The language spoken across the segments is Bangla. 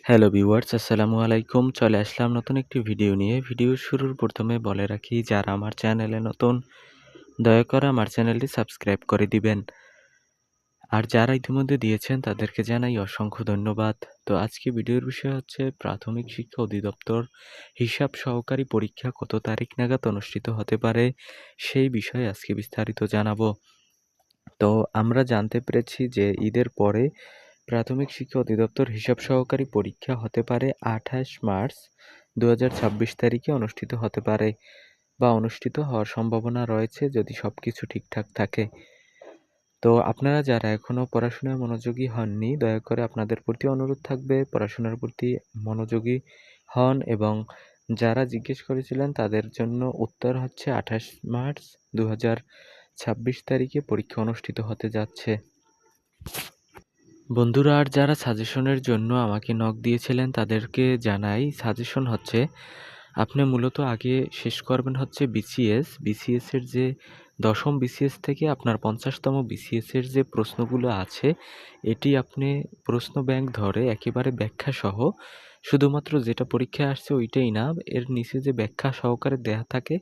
হ্যালো ভিউয়ার্স, আসসালামু আলাইকুম। চলে আসলাম নতুন একটি ভিডিও নিয়ে। ভিডিওর শুরুর প্রথমে বলে রাখি, যারা আমার চ্যানেলে নতুন, দয়া করে আমার চ্যানেলটি সাবস্ক্রাইব করে দিবেন। আর যারা ইতিমধ্যে দিয়েছেন তাদেরকে জানাই অসংখ্য ধন্যবাদ। তো আজকে ভিডিওর বিষয় হচ্ছে প্রাথমিক শিক্ষা অধিদপ্তর হিসাব সহকারী পরীক্ষা কত তারিখ নাগাদ অনুষ্ঠিত হতে পারে, সেই বিষয়ে আজকে বিস্তারিত জানাবো। তো আমরা জানতে পেরেছি যে ঈদের পরে প্রাথমিক শিক্ষা অধিদপ্তর হিসাব সহকারী পরীক্ষা হতে পারে ২৮ মার্চ ২০২৬ তারিখে অনুষ্ঠিত হতে পারে বা অনুষ্ঠিত হওয়ার সম্ভাবনা রয়েছে যদি সবকিছু ঠিকঠাক থাকে। তো আপনারা যারা এখনো পড়াশোনায় মনোযোগী হননি, দয়া করে আপনাদের প্রতি অনুরোধ থাকবে পড়াশোনার প্রতি মনোযোগী হন, এবং যারা জিজ্ঞেস করেছিলেন তাদের জন্য উত্তর হচ্ছে ২৮ মার্চ ২০২৬ তারিখে পরীক্ষা অনুষ্ঠিত হতে যাচ্ছে। বন্ধুরা, আর যারা সাজেশনের জন্য আমাকে নক দিয়েছিলেন তাদেরকে জানাই, সাজেশন হচ্ছে আপনি মূলত আগে শেষ করবেন হচ্ছে বিসিএস। বিসিএসের যে ১০ম বিসিএস থেকে আপনার ৫০তম বিসিএসের যে প্রশ্নগুলো আছে, এটি আপনি প্রশ্ন ব্যাংক ধরে একেবারে ব্যাখ্যা সহ, শুধুমাত্র যেটা পরীক্ষায় আসছে ওইটাই না, এর নিচে যে ব্যাখ্যা সহকারে দেয়া থাকে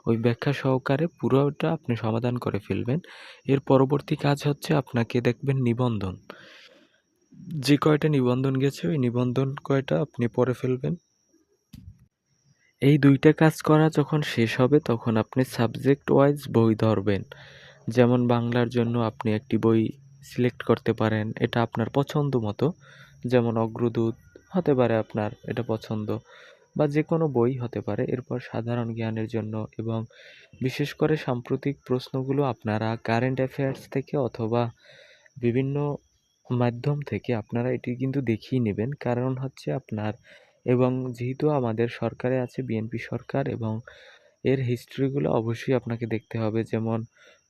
ওই ব্যাখ্যা সহকারে পুরোটা আপনি সমাধান করে ফেলবেন। এর পরবর্তী কাজ হচ্ছে আপনাকে দেখবেন নিবন্ধন। যে কয়টা নিবন্ধন গেছে ওই নিবন্ধন কয়টা আপনি পড়ে ফেলবেন। এই ২ টা কাজ করা যখন শেষ হবে তখন আপনি সাবজেক্ট ওয়াইজ বই ধরবেন। যেমন বাংলার জন্য আপনি একটি বই সিলেক্ট করতে পারেন, এটা আপনার পছন্দ মতো। যেমন অগ্রদূত হতে পারে আপনার এটা পছন্দ, বা যেকোনো বই হতে পারে। এরপর সাধারণ জ্ঞানের জন্য এবং বিশেষ করে সাম্প্রতিক প্রশ্নগুলো আপনারা কারেন্ট অ্যাফেয়ার্স থেকে অথবা বিভিন্ন মাধ্যম থেকে আপনারা এটি কিন্তু দেখিয়ে নেবেন। কারণ হচ্ছে আপনার, এবং যেহেতু আমাদের সরকারে আছে বিএনপি সরকার, এবং এর হিস্ট্রিগুলো অবশ্যই আপনাকে দেখতে হবে। যেমন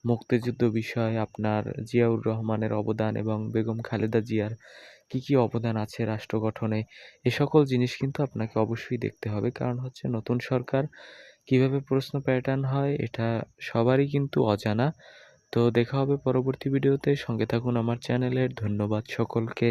মুক্তিযুদ্ধ বিষয়, আপনার জিয়াউর রহমানের অবদান এবং বেগম খালেদা জিয়ার কী অবদান আছে রাষ্ট্র গঠনে, এ সকল জিনিস কিন্তু আপনাকে অবশ্যই দেখতে হবে। কারণ হচ্ছে নতুন সরকার কীভাবে প্রশ্ন প্যাটার্ন হয় এটা সবারই কিন্তু অজানা। তো দেখা হবে পরবর্তী ভিডিওতে। সঙ্গে থাকুন আমার চ্যানেলের। ধন্যবাদ সকলকে।